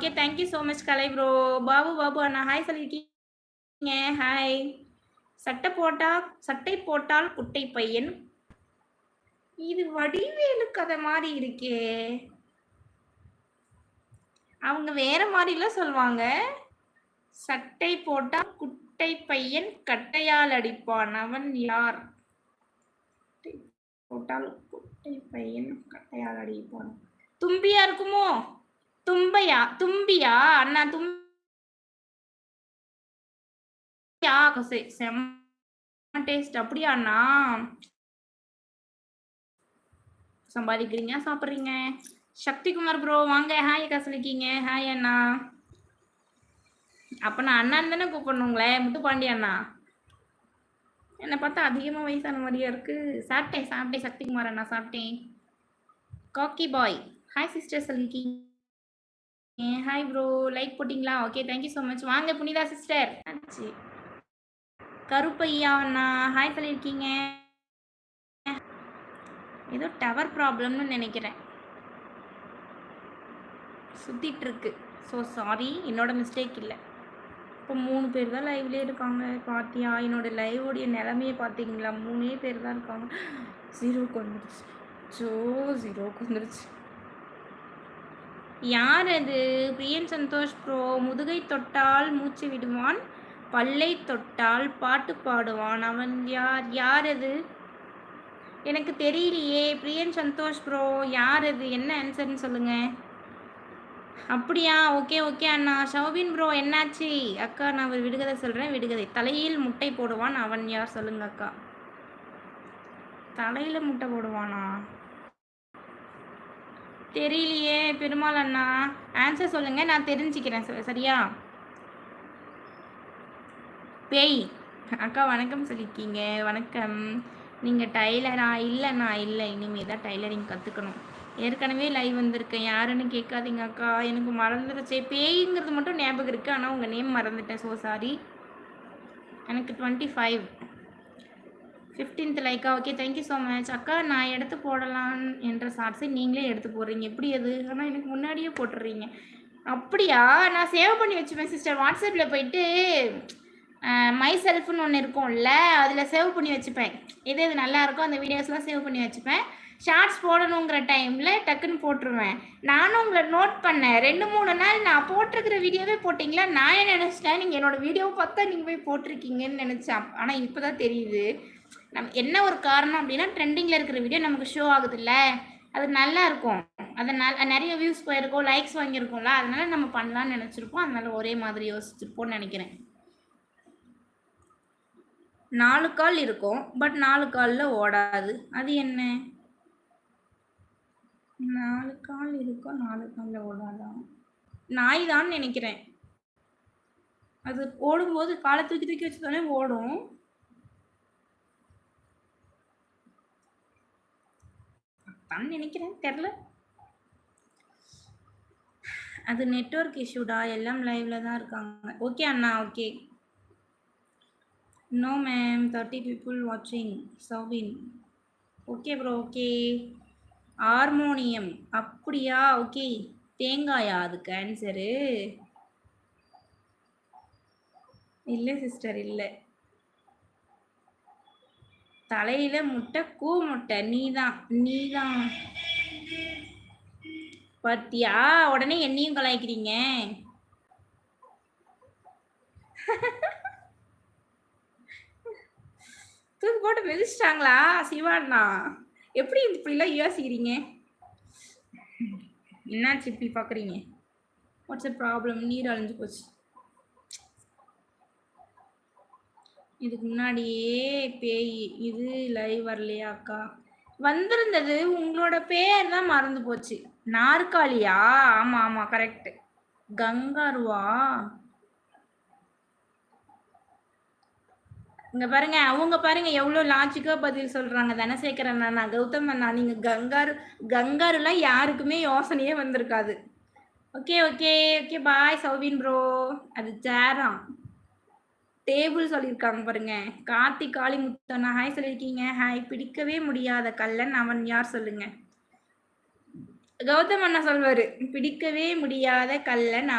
Okay. Thank you so much Kalai bro. Babu Anna hi சொல்லியிருக்கீங்க. Hi. சட்டை போட்டால் குட்டை பையன். இது வடிவேலு கதை மாரி இருக்கே. அவங்க வேற மாரிலாம் சொல்லுவாங்க. சட்டை போட்டா குட்டை பையன் கட்டையால் அடிப்பான். அவன் யார்? போட்டால் குட்டை பையன் கட்டையால் அடிப்பான். தும்பியா இருக்குமோ? தும்பியா? அண்ணா தும்பியா? செம்ம டேஸ்ட். அப்படியா அண்ணா? சம்பாதிக்கிறீங்க, சாப்பிடுறீங்க. சக்திகுமார் ப்ரோ வாங்க. ஹாய் அக்கா சொல்லிருக்கீங்க. ஹாய் அண்ணா. அப்ப நான் அண்ணான்னு தானே கூப்பிடணுங்களே. முத்துப்பாண்டி அண்ணா. என்னை பார்த்தா அதிகமா வயசான மாதிரியா இருக்கு. சாப்பிட்டேன் சக்திகுமார் அண்ணா சாப்பிட்டேன். காக்கி பாய் ஹாய் சிஸ்டர் சொல்லிருக்கீங்க. ஹாய் ப்ரோ லைக் போட்டிங்களா? Okay thank you so much. வாங்க புனிதா சிஸ்டர். கருப்பையா அண்ணா ஹாய் சொல்லியிருக்கீங்க. ஏதோ டவர் ப்ராப்ளம்னு நினைக்கிறேன். சுத்திட்டு இருக்கு. ஸோ சாரி, என்னோட மிஸ்டேக் இல்லை. இப்போ 3 பேர் தான் லைவ்லேயே இருக்காங்க. பாத்தியா என்னோட லைவோடைய நிலைமையை பார்த்தீங்களா? 3 பேர் தான் இருக்காங்க. 0க்கு வந்துருச்சு. ஸோ 0க்கு வந்துருச்சு. யார் அது? பிரியன் சந்தோஷ் ப்ரோ. முதுகை தொட்டால் மூச்சு விடுவான், பல்லை தொட்டால் பாட்டு பாடுவான். அவன் யார்? யார் அது? எனக்கு தெரியலையே. பிரியன் சந்தோஷ் ப்ரோ யார் அது? என்ன ஆன்சர்னு சொல்லுங்க. அப்படியா? ஓகே அண்ணா. ஷௌபின் ப்ரோ என்னாச்சு? அக்கா நான் ஒரு விடுகதை சொல்கிறேன். விடுகதை. தலையில் முட்டை போடுவான், அவன் யார்? சொல்லுங்க அக்கா. தலையில் முட்டை போடுவானா? தெரியலையே. பெருமாள் அண்ணா ஆன்சர் சொல்லுங்க, நான் தெரிஞ்சுக்கிறேன். சரியா? பேய். அக்கா வணக்கம் சொல்லியிருக்கீங்க. வணக்கம். நீங்கள் டைலரா? இல்லைண்ணா இல்லை, இனிமேல் தான் டைலரிங் கற்றுக்கணும். ஏற்கனவே லைவ் வந்திருக்கேன். யாருன்னு கேட்காதீங்க அக்கா, எனக்கு மறந்துடுச்சே. பேய்ங்கிறது மட்டும் ஞாபகம் இருக்குது, ஆனால் உங்கள் நேம் மறந்துட்டேன். So sorry. எனக்கு 25 15th Lyca? Okay thank you so much. அக்கா நான் எடுத்து போடலாம் என்ற ஷார்ட்ஸை நீங்களே எடுத்து போடுறீங்க. எப்படி அது? ஆனால் எனக்கு முன்னாடியே போட்டுடுறீங்க. அப்படியா? நான் சேவ் பண்ணி வச்சுப்பேன் சிஸ்டர். வாட்ஸ்அப்பில் போயிட்டு மை செல்ஃப்னு ஒன்று இருக்கும்ல, அதில் சேவ் பண்ணி வச்சுப்பேன். எது நல்லா இருக்கும் அந்த வீடியோஸ்லாம் சேவ் பண்ணி வச்சுப்பேன். ஷார்ட்ஸ் போடணுங்கிற டைமில் டக்குன்னு போட்டுருவேன். நானும் உங்களை நோட் பண்ணேன். 2-3 நாள் நான் போட்டிருக்கிற வீடியோவே போட்டிங்களா? நான் என்ன நினச்சிட்டேன், நீங்கள் என்னோடய வீடியோவை பார்த்தா நீங்கள் போய் போட்டிருக்கீங்கன்னு நினச்சேன். ஆனால் இப்போ தான் தெரியுது. என்ன ஒரு காரணம் அப்படின்னா, ட்ரெண்டிங்கில் இருக்கிற வீடியோ நமக்கு ஷோ ஆகுதுல்ல, அது நல்லா இருக்கும். அதனால் நிறைய வியூஸ் போயிருக்கோம், லைக்ஸ் வாங்கியிருக்கோம்ல, அதனால நம்ம பண்ணலான்னு நினச்சிருப்போம். அதனால ஒரே மாதிரி யோசிச்சிருப்போம்னு நினைக்கிறேன். 4 கால் இருக்கும், பட் 4 காலில் ஓடாது. அது என்ன? 4 கால் இருக்கும், 4 காலில் ஓடாதா? நாய் தான் நினைக்கிறேன். அது ஓடும்போது காலை தூக்கி வச்சுதானே ஓடும். தான் நினைக்கிறேன், தெரில. அது நெட்வொர்க் இஷ்யூடா. எல்லாம் லைவ்ல தான் இருக்காங்க. ஓகே அண்ணா. Okay. No ma'am, 30 people watching. Soubin. Okay bro. Okay. Harmonium. அப்படியா? ஓகே. தேங்காயா அதுக்கு ஆன்சரு? இல்லை சிஸ்டர், இல்லை. தலையில முட்டை, கூ முட்டை. நீதான் பத்தியா? உடனே என்னையும் கலாய்க்கிறீங்க. தூக்கு போட்டு மிதிச்சிட்டாங்களா சிவாண்ணா? எப்படி இப்படிலாம் யோசிக்கிறீங்க? என்னாச்சு இப்படி பார்க்குறீங்க? What's a problem? நீர் அழிஞ்சு போச்சு. இதுக்கு முன்னாடியே பேய் இது லைவ் வரலையா அக்கா? வந்திருந்தது. உங்களோட பேர் தான் மறந்து போச்சு. நாற்காலியா? ஆமா கரெக்ட். கங்காருவா? இங்க பாருங்க, அவங்க பாருங்க எவ்வளவு லாஜிக்கா பதில் சொல்றாங்க. தனசேகரன் அண்ணா, கௌதம் அண்ணா, நீங்க கங்காருலாம் யாருக்குமே யோசனையே வந்திருக்காது. Okay bye Soubin bro. அது சேராம் டேபிள் சொல்லியிருக்காங்க பாருங்க. கார்த்திக் காளிமுத்தண்ணா ஹாய் சொல்லியிருக்கீங்க. ஹாய். பிடிக்கவே முடியாத கள்ளன், அவன் யார் சொல்லுங்க. கௌதம் அண்ணா சொல்வாரு, பிடிக்கவே முடியாத கள்ளன்